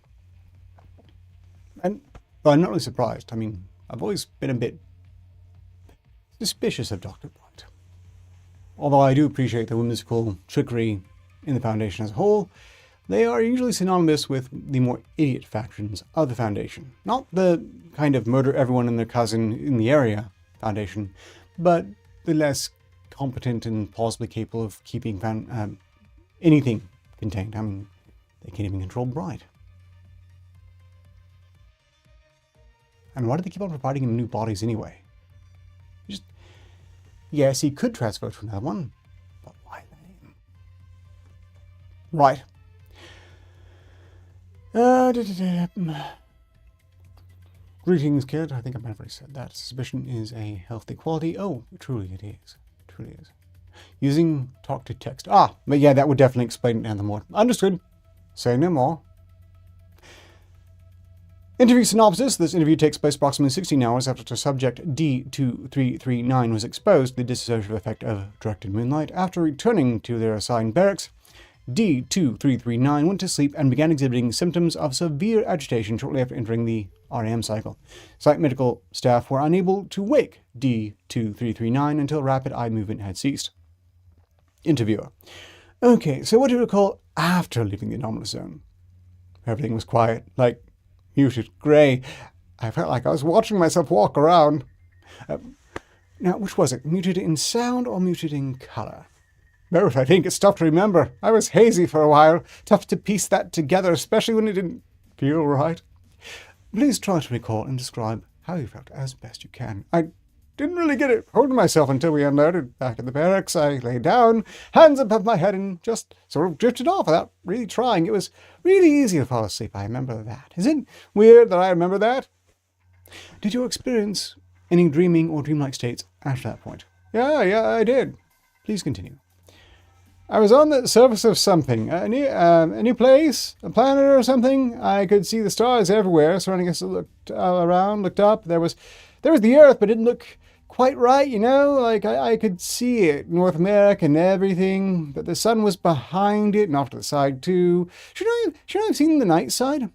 And I'm not really surprised. I mean, I've always been a bit suspicious of Dr. Bright. Although I do appreciate the whimsical trickery in the Foundation as a whole, they are usually synonymous with the more idiot factions of the Foundation. Not the kind of murder everyone and their cousin in the area Foundation, but the less competent and plausibly capable of keeping anything contained. I mean, they can't even control Bright. And why do they keep on providing him new bodies anyway? Yes, he could transfer to another one, but why him? Right. Greetings, kid. I think I might have already said that. Suspicion is a healthy quality. Oh, truly it is. Truly is. Using talk to text. But yeah, that would definitely explain it more. Understood. Say no more. Interview synopsis. This interview takes place approximately 16 hours after subject D2339 was exposed to the dissociative effect of directed moonlight. After returning to their assigned barracks, D2339 went to sleep and began exhibiting symptoms of severe agitation shortly after entering the REM cycle. Site medical staff were unable to wake D2339 until rapid eye movement had ceased. Interviewer. Okay, so what do you recall after leaving the anomalous zone? Everything was quiet, like muted grey. I felt like I was watching myself walk around. Now, which was it? Muted in sound or muted in colour? Both, I think. It's tough to remember. I was hazy for a while. Tough to piece that together, especially when it didn't feel right. Please try to recall and describe how you felt as best you can. I didn't really get it hold of myself until we unloaded back at the barracks. I lay down, hands above my head, and just sort of drifted off without really trying. It was really easy to fall asleep. I remember that. Is it weird that I remember that? Did you experience any dreaming or dreamlike states after that point? Yeah, I did. Please continue. I was on the surface of something, a new place, a planet or something. I could see the stars everywhere surrounding us. I looked around, looked up. There was the Earth, but it didn't look quite right, you know? Like, I could see it, North America and everything, but the sun was behind it and off to the side, too. Should I have seen the night side?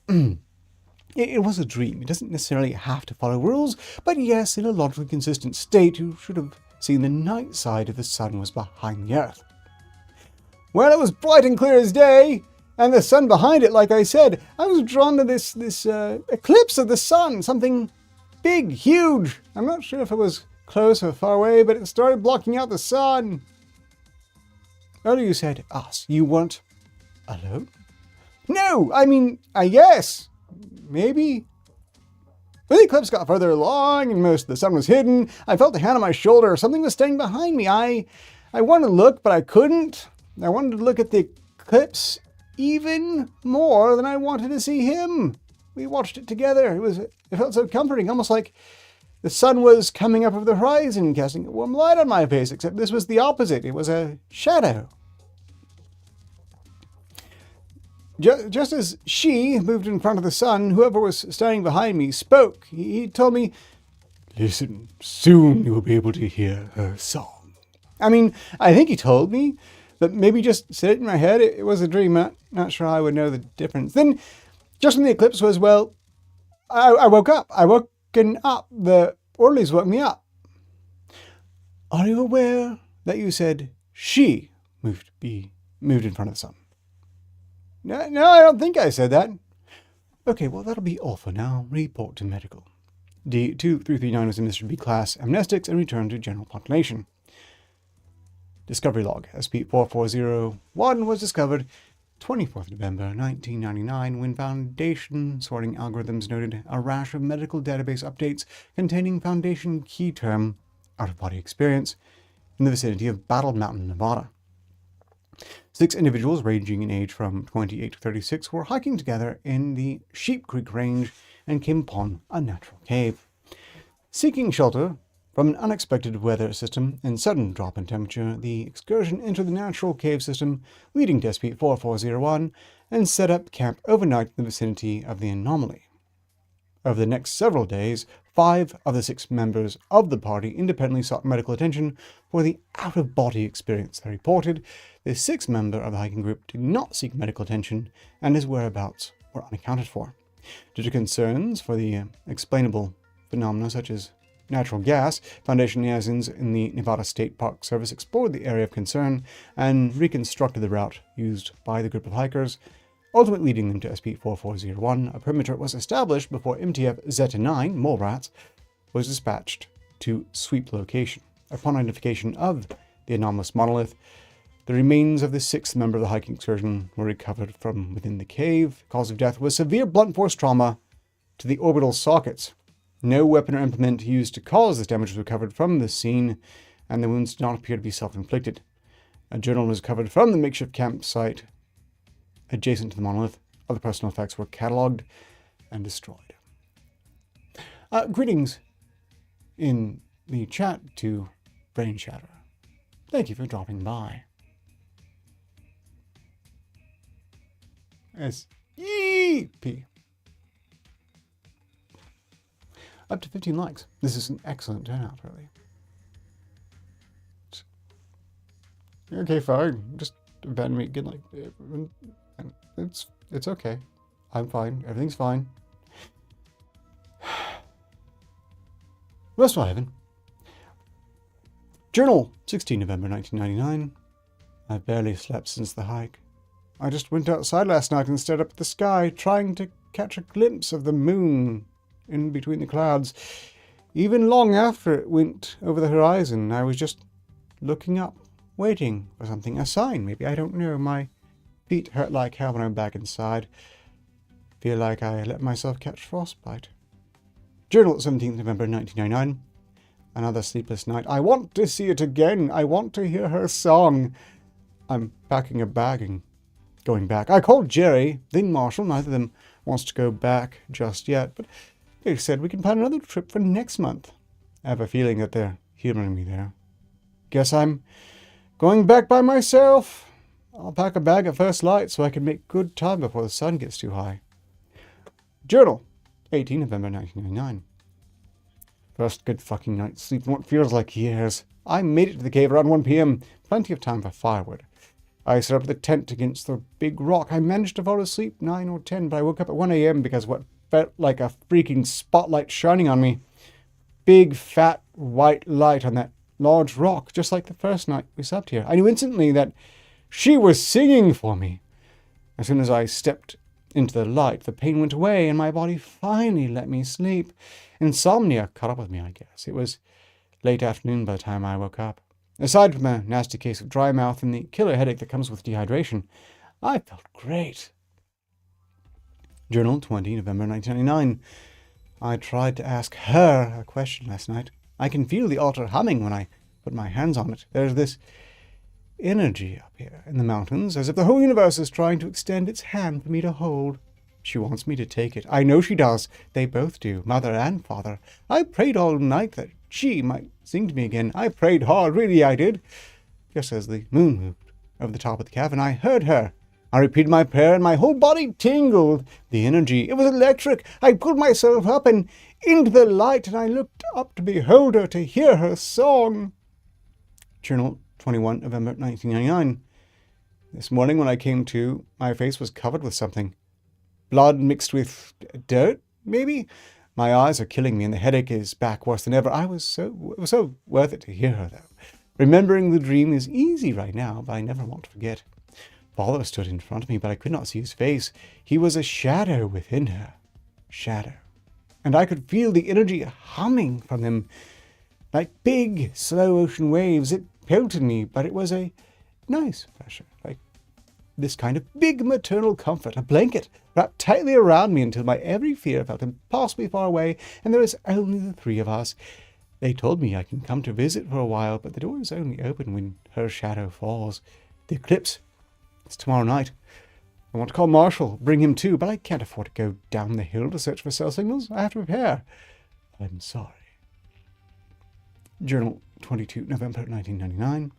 It was a dream. It doesn't necessarily have to follow rules, but yes, in a logically consistent state, you should have seen the night side if the sun was behind the Earth. Well, it was bright and clear as day, and the sun behind it, like I said. I was drawn to this eclipse of the sun, something big, huge. I'm not sure if it was close or far away, but it started blocking out the sun. Earlier you said us. You weren't alone? No, I mean, yes. Maybe. When the eclipse got further along and most of the sun was hidden, I felt a hand on my shoulder. Something was standing behind me. I wanted to look, but I couldn't. I wanted to look at the eclipse even more than I wanted to see him. We watched it together. It felt so comforting, almost like the sun was coming up over the horizon, casting a warm light on my face, except this was the opposite. It was a shadow. Just as she moved in front of the sun, whoever was standing behind me spoke. He told me, "Listen, soon you will be able to hear her song." I mean, I think he told me, but maybe just said it in my head. It was a dream. Not sure I would know the difference. Then, just when the eclipse was, I woke up. I woken up. The orderlies woke me up. Are you aware that you said she moved in front of the sun? No, I don't think I said that. Okay, well, that'll be all for now. Report to medical. D2339 was administered B class amnestics and returned to general population. Discovery log. SCP-4401 was discovered 24th November 1999 when Foundation sorting algorithms noted a rash of medical database updates containing Foundation key term out-of-body experience in the vicinity of Battle Mountain, Nevada. 6 individuals ranging in age from 28 to 36 were hiking together in the Sheep Creek Range and came upon a natural cave. Seeking shelter from an unexpected weather system and sudden drop in temperature, the excursion entered the natural cave system leading to SCP-4401 and set up camp overnight in the vicinity of the anomaly. Over the next several days, 5 of the 6 members of the party independently sought medical attention for the out-of-body experience they reported. The 6th member of the hiking group did not seek medical attention, and his whereabouts were unaccounted for. Due to concerns for the explainable phenomena such as natural gas, Foundation liaisons in the Nevada State Park Service explored the area of concern and reconstructed the route used by the group of hikers, ultimately leading them to SCP-4401. A perimeter was established before MTF Zeta-9, mole rats, was dispatched to sweep location. Upon identification of the anomalous monolith, the remains of the 6th member of the hiking excursion were recovered from within the cave. The cause of death was severe blunt force trauma to the orbital sockets. No weapon or implement used to cause this damage was recovered from the scene, and the wounds did not appear to be self-inflicted. A journal was recovered from the makeshift campsite adjacent to the monolith. Other personal effects were catalogued and destroyed. Greetings in the chat to Brain Shatter. Thank you for dropping by. SCP. Up to 15 likes. This is an excellent turnout, really. Okay, fine. Just abandon me again. Like, it's okay. I'm fine. Everything's fine. Restful Heaven. Journal, 16 November 1999. I barely slept since the hike. I just went outside last night and stared up at the sky, trying to catch a glimpse of the moon in between the clouds. Even long after it went over the horizon, I was just looking up, waiting for something. A sign, maybe. I don't know. My feet hurt like hell when I'm back inside. Feel like I let myself catch frostbite. Journal, 17th November 1999. Another sleepless night. I want to see it again. I want to hear her song. I'm packing a bag and going back. I called Jerry, then Marshall. Neither of them wants to go back just yet, but they said we can plan another trip for next month. I have a feeling that they're humoring me there. Guess I'm going back by myself. I'll pack a bag at first light so I can make good time before the sun gets too high. Journal, 18 November 1999. First good fucking night's sleep in what feels like years. I made it to the cave around 1 p.m. Plenty of time for firewood. I set up the tent against the big rock. I managed to fall asleep 9 or 10, but I woke up at 1 a.m. because of what felt like a freaking spotlight shining on me. Big, fat, white light on that large rock, just like the first night we slept here. I knew instantly that she was singing for me. As soon as I stepped into the light, the pain went away, and my body finally let me sleep. Insomnia caught up with me, I guess. It was late afternoon by the time I woke up. Aside from a nasty case of dry mouth and the killer headache that comes with dehydration, I felt great. Journal, 20 November 1999. I tried to ask her a question last night. I can feel the altar humming when I put my hands on it. There's this energy up here in the mountains, as if the whole universe is trying to extend its hand for me to hold. She wants me to take it. I know she does. They both do, mother and father. I prayed all night that she might sing to me again. I prayed hard, really I did. Just as the moon moved over the top of the cavern, I heard her. I repeated my prayer and my whole body tingled. The energy, it was electric. I pulled myself up and into the light, and I looked up to behold her, to hear her song. Journal, 21 November 1999. This morning when I came to, my face was covered with something. Blood mixed with dirt, maybe? My eyes are killing me, and the headache is back worse than ever. It was so worth it to hear her, though. Remembering the dream is easy right now, but I never want to forget. Father stood in front of me, but I could not see his face. He was a shadow within her. Shadow. And I could feel the energy humming from him. Like big, slow ocean waves. It pelted me, but it was a nice pressure. Like this kind of big maternal comfort. A blanket wrapped tightly around me until my every fear felt impossibly far away, and there was only the three of us. They told me I can come to visit for a while, but the door is only open when her shadow falls. The eclipse. It's tomorrow night. I want to call Marshall, bring him too, but I can't afford to go down the hill to search for cell signals. I have to prepare. I'm sorry. Journal, 22 November 1999.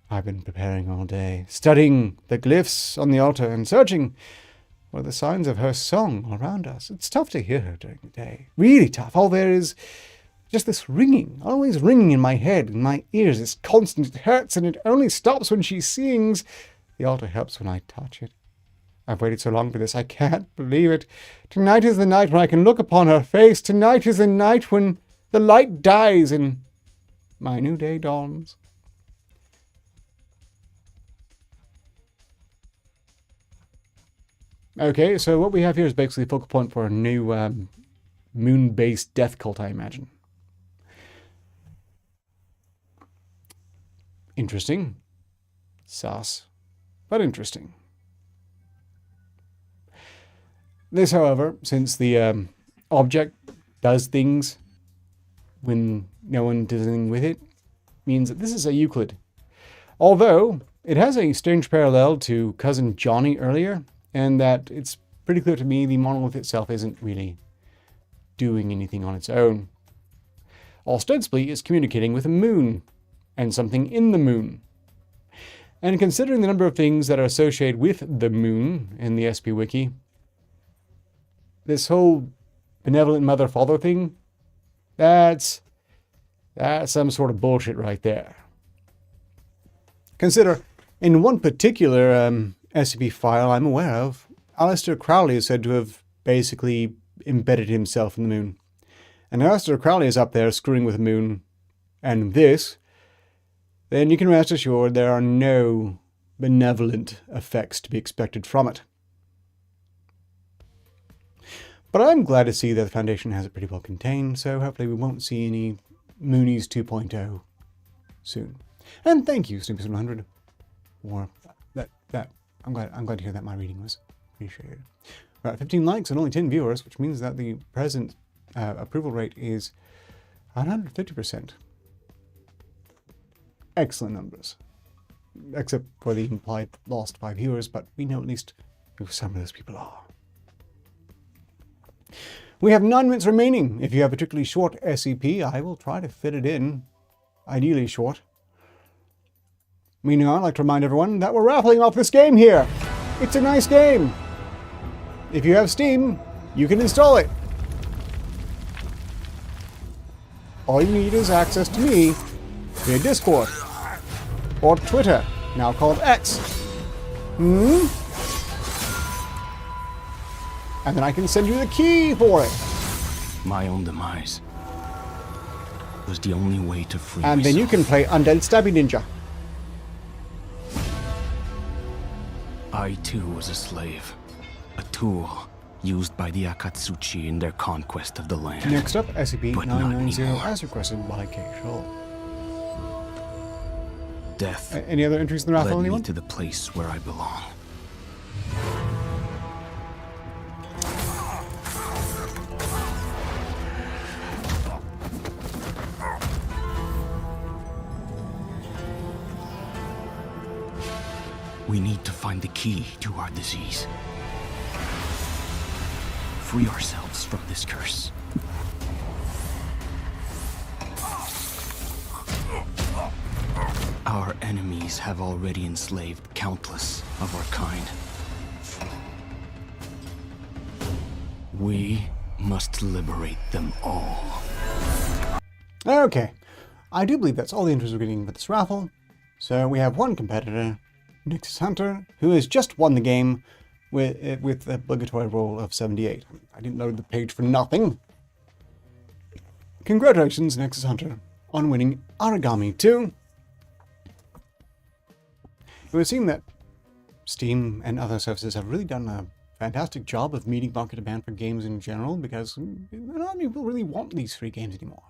I've been preparing all day, studying the glyphs on the altar and searching for the signs of her song all around us. It's tough to hear her during the day. Really tough. All there is just this ringing, always ringing in my head, in my ears. It's constant. It hurts, and it only stops when she sings. The altar helps when I touch it. I've waited so long for this. I can't believe it. Tonight is the night when I can look upon her face. Tonight is the night when the light dies and my new day dawns. Okay, so what we have here is basically a focal point for a new moon-based death cult, I imagine. Interesting. Sus. But interesting. This, however, since the object does things when no one does anything with it, means that this is a Euclid. Although, it has a strange parallel to Cousin Johnny earlier, and that it's pretty clear to me the monolith itself isn't really doing anything on its own. Ostensibly, it's communicating with a moon, and something in the moon. And considering the number of things that are associated with the moon in the SP Wiki, this whole benevolent mother-father thing, that's some sort of bullshit right there. Consider In one particular SCP file I'm aware of, Aleister Crowley is said to have basically embedded himself in the moon. And Aleister Crowley is up there screwing with the moon and this, then you can rest assured there are no benevolent effects to be expected from it. But I'm glad to see that the Foundation has it pretty well contained, so hopefully we won't see any Moonies 2.0 soon. And thank you, Snoopy700, for that. I'm glad to hear that my reading was appreciated. We're at 15 likes and only 10 viewers, which means that the present approval rate is 150%. Excellent numbers. Except for the implied lost 5 viewers, but we know at least who some of those people are. We have 9 minutes remaining. If you have a particularly short SCP, I will try to fit it in. Ideally short. Meanwhile, I'd like to remind everyone that we're raffling off this game here. It's a nice game. If you have Steam, you can install it. All you need is access to me via Discord or Twitter, now called X. And then I can send you the key for it. My own demise was the only way to free And then you can play Undead Stabby Ninja. I too was a slave. A tool used by the Akatsuchi in their conquest of the land. Next up, SCP-990 anymore. as requested by K-Shoal. Death Any other entries in the raffle, led me anyone? to the place where I belong. We need to find the key to our disease. Free ourselves from this curse. Our enemies have already enslaved countless of our kind. We must liberate them all. Okay. I do believe that's all the entries we're getting for this raffle. So we have one competitor, Nixus Hunter, who has just won the game with the obligatory roll of 78. I didn't load the page for nothing. Congratulations, Nexus Hunter, on winning Origami 2. It would seem that Steam and other services have really done a fantastic job of meeting market demand for games in general, because not many people really want these free games anymore.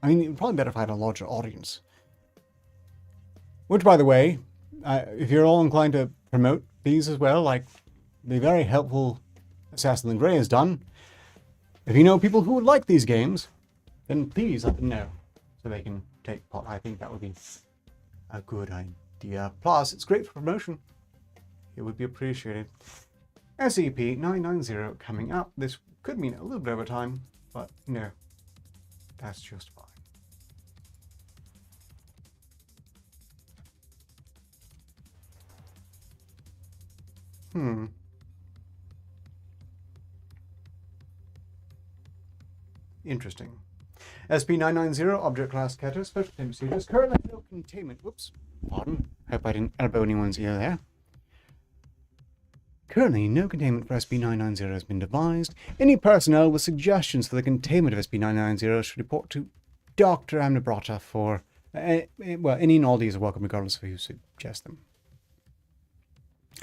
I mean, it would probably be better if I had a larger audience. Which, by the way, if you're all inclined to promote these as well, like the very helpful Assassin in Grey has done, if you know people who would like these games, then please let them know so they can take part. I think that would be a good idea. Plus, it's great for promotion. It would be appreciated. SCP-990 coming up. This could mean a little bit over time, but no, that's just fine. Interesting. SCP-990, Object Class Arketer, Special Containment Procedures, currently no containment. Whoops. Pardon. Hope I didn't elbow anyone's ear there. Currently, no containment for SCP-990 has been devised. Any personnel with suggestions for the containment of SCP-990 should report to Dr. Amnabrata for... well, any and all these are welcome regardless of who suggests them.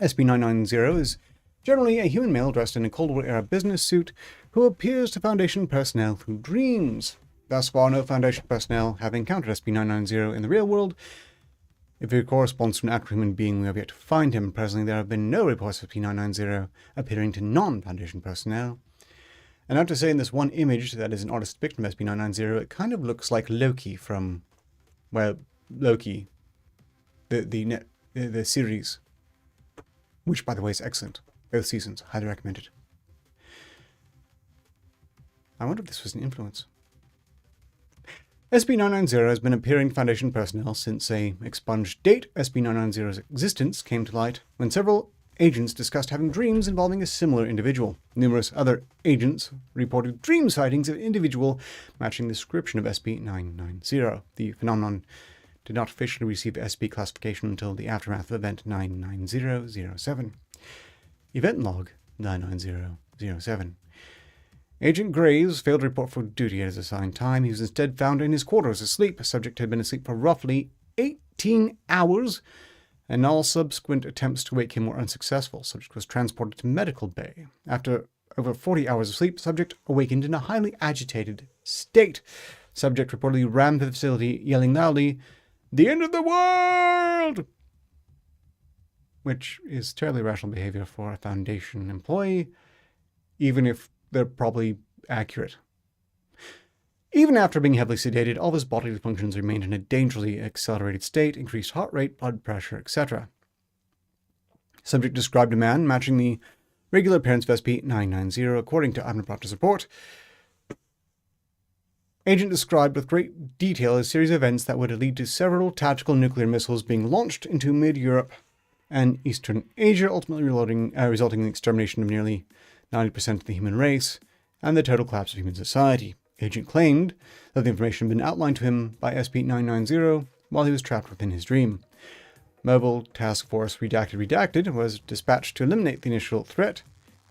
SCP-990 is generally a human male dressed in a Cold War-era business suit who appears to Foundation personnel through dreams. Thus far, no Foundation personnel have encountered SCP-990 in the real world. If it corresponds to an actual human being, we have yet to find him. Presently, there have been no reports of SCP-990 appearing to non-Foundation personnel. And I have to say, in this one image that is an artist's depiction of SCP-990, it kind of looks like Loki from, well, Loki, the series, which, by the way, is excellent. Both seasons, highly recommended. I wonder if this was an influence. SCP-990 has been appearing to Foundation personnel since a expunged date. SCP-990's existence came to light when several agents discussed having dreams involving a similar individual. Numerous other agents reported dream sightings of an individual matching the description of SCP-990. The phenomenon did not officially receive SCP classification until the aftermath of Event 99007. Event Log 99007. Agent Graves failed to report for duty at his assigned time. He was instead found in his quarters asleep. The subject had been asleep for roughly 18 hours, and all subsequent attempts to wake him were unsuccessful. Subject was transported to medical bay. After over 40 hours of sleep, subject awakened in a highly agitated state. Subject reportedly ran to the facility, yelling loudly, "The end of the world!" Which is terribly irrational behavior for a Foundation employee, even if they're probably accurate. Even after being heavily sedated, all of his bodily functions remained in a dangerously accelerated state, increased heart rate, blood pressure, etc. Subject described a man matching the regular appearance of SCP-990, according to Arketer's report. Agent described with great detail a series of events that would lead to several tactical nuclear missiles being launched into mid-Europe and Eastern Asia, ultimately resulting in the extermination of nearly 90% of the human race and the total collapse of human society. Agent claimed that the information had been outlined to him by SCP-990 while he was trapped within his dream. Mobile Task Force Redacted was dispatched to eliminate the initial threat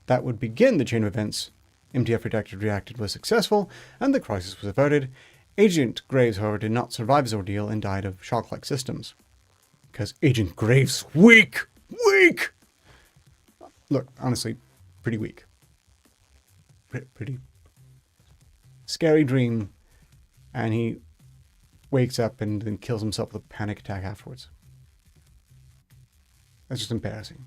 that would begin the chain of events. MTF Redacted was successful, and the crisis was averted. Agent Graves, however, did not survive his ordeal and died of shock-like systems. Because Agent Graves, weak! Look, honestly, pretty weak. Pretty scary dream, and he wakes up and then kills himself with a panic attack afterwards. That's just embarrassing.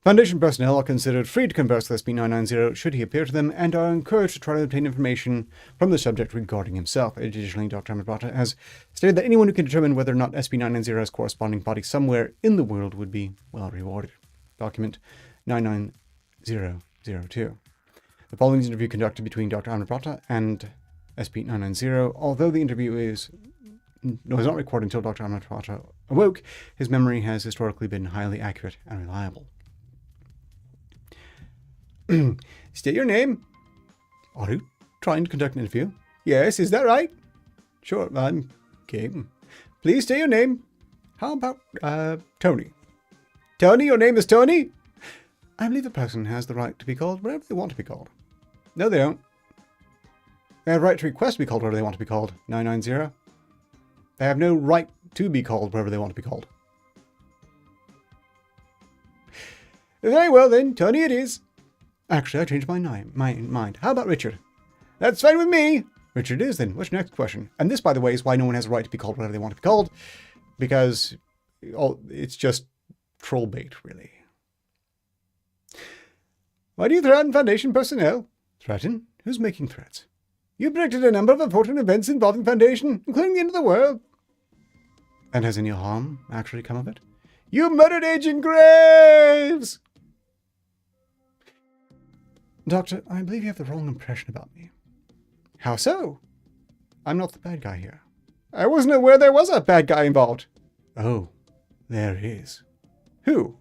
Foundation personnel are considered free to converse with SCP-990 should he appear to them, and are encouraged to try to obtain information from the subject regarding himself. Additionally, Dr. Amrapata has stated that anyone who can determine whether or not SCP-990 has corresponding body somewhere in the world would be well rewarded. Document 99002. The following is an interview conducted between Dr. Amrapata and SCP-990. Although the interview was not recorded until Dr. Amrapata awoke, his memory has historically been highly accurate and reliable. State your name. Are you trying to conduct an interview? Yes, is that right? Sure, I'm game. Please state your name. How about, Tony? Tony, your name is Tony? I believe a person has the right to be called whatever they want to be called. No, they don't. They have a right to request to be called whatever they want to be called, 990. They have no right to be called whatever they want to be called. Very well then, Tony it is. Actually, I changed my mind. How about Richard? That's fine with me. Richard it is then. What's your next question? And this, by the way, is why no one has a right to be called whatever they want to be called. Because it's just troll bait, really. Why do you threaten Foundation personnel? Threaten? Who's making threats? You predicted a number of important events involving Foundation, including the end of the world. And has any harm actually come of it? You murdered Agent Graves! Doctor, I believe you have the wrong impression about me. How so? I'm not the bad guy here. I wasn't aware there was a bad guy involved. Oh, there is. Who?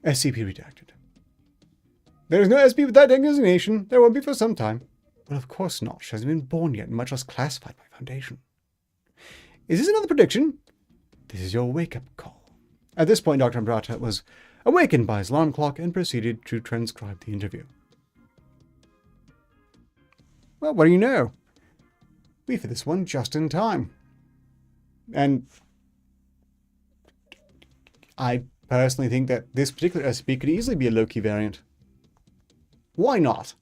SCP Redacted. There is no SCP with that designation. There won't be for some time. Well, of course not. She hasn't been born yet, much less classified by Foundation. Is this another prediction? This is your wake-up call. At this point, Dr. Amrapata was awakened by his alarm clock and proceeded to transcribe the interview. Well, what do you know? We for this one just in time. And I personally think that this particular SCP could easily be a Loki variant. Why not?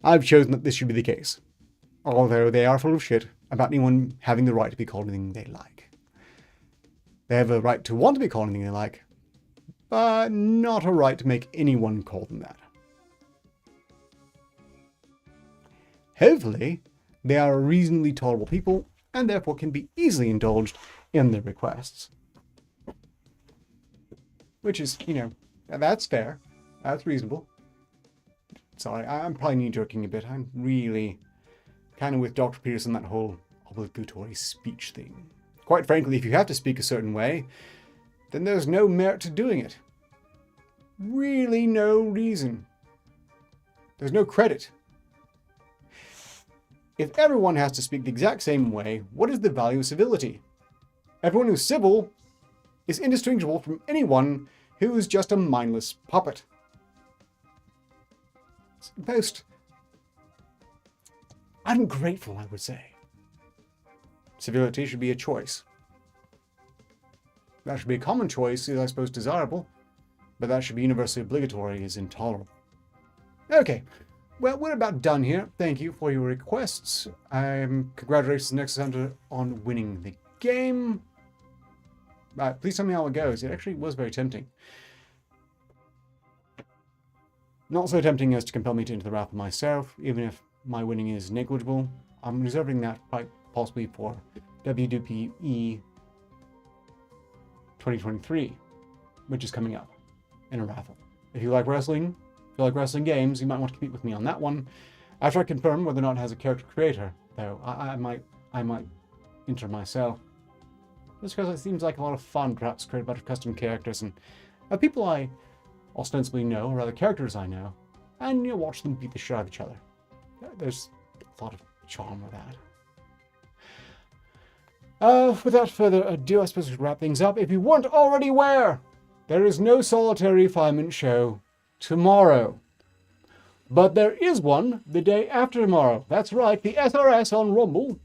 I've chosen that this should be the case, although they are full of shit about anyone having the right to be called anything they like. They have a right to want to be called anything they like, but not a right to make anyone call them that. Hopefully, they are reasonably tolerable people, and therefore can be easily indulged in their requests. Which is, that's fair. That's reasonable. Sorry, I'm probably knee-jerking a bit. I'm really kind of with Dr. Peterson, that whole obligatory speech thing. Quite frankly, if you have to speak a certain way, then there's no merit to doing it. Really no reason. There's no credit. If everyone has to speak the exact same way, what is the value of civility? Everyone who's civil is indistinguishable from anyone who is just a mindless puppet. It's most ungrateful, I would say. Civility should be a choice. That should be a common choice, is I suppose desirable, but that should be universally obligatory is intolerable. Okay, well, we're about done here. Thank you for your requests. Congratulations, Nexus Hunter, on winning the game. Please tell me how it goes. It actually was very tempting. Not so tempting as to compel me to enter the raffle myself, even if my winning is negligible. I'm reserving that quite possibly for WWPE 2023, which is coming up in a raffle. If you like wrestling, if you like wrestling games, you might want to compete with me on that one. After I confirm whether or not it has a character creator, though, I might enter myself. Just because it seems like a lot of fun, perhaps create a bunch of custom characters and people I ostensibly know, or other characters I know, and watch them beat the shit out of each other. There's a lot of charm with that. Without further ado, I suppose we should wrap things up. If you weren't already aware, there is no solitary refinement show tomorrow. But there is one the day after tomorrow. That's right, the SRS on Rumble,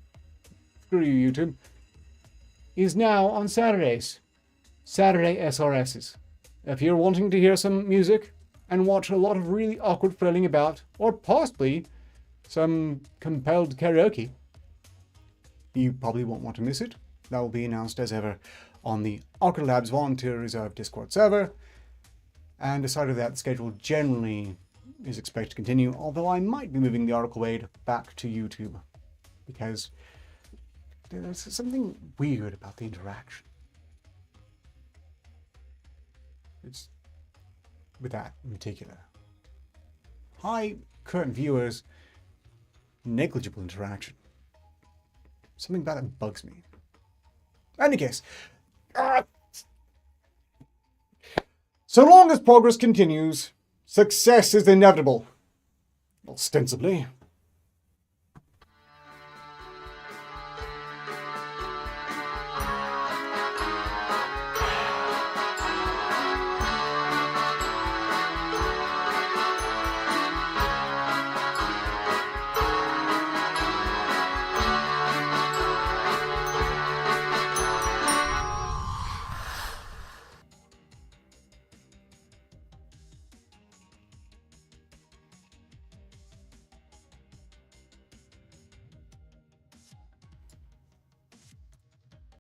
screw you YouTube, is now on Saturdays. Saturday SRSs. If you're wanting to hear some music and watch a lot of really awkward flailing about, or possibly some compelled karaoke, you probably won't want to miss it. That will be announced as ever on the Arketer Labs Volunteer Reserve Discord server. And aside of that, the schedule generally is expected to continue, although I might be moving the article aid back to YouTube, because there's something weird about the interaction. It's with that in particular. Hi, current viewers, negligible interaction. Something about it bugs me. In any case, so long as progress continues, success is inevitable. Ostensibly.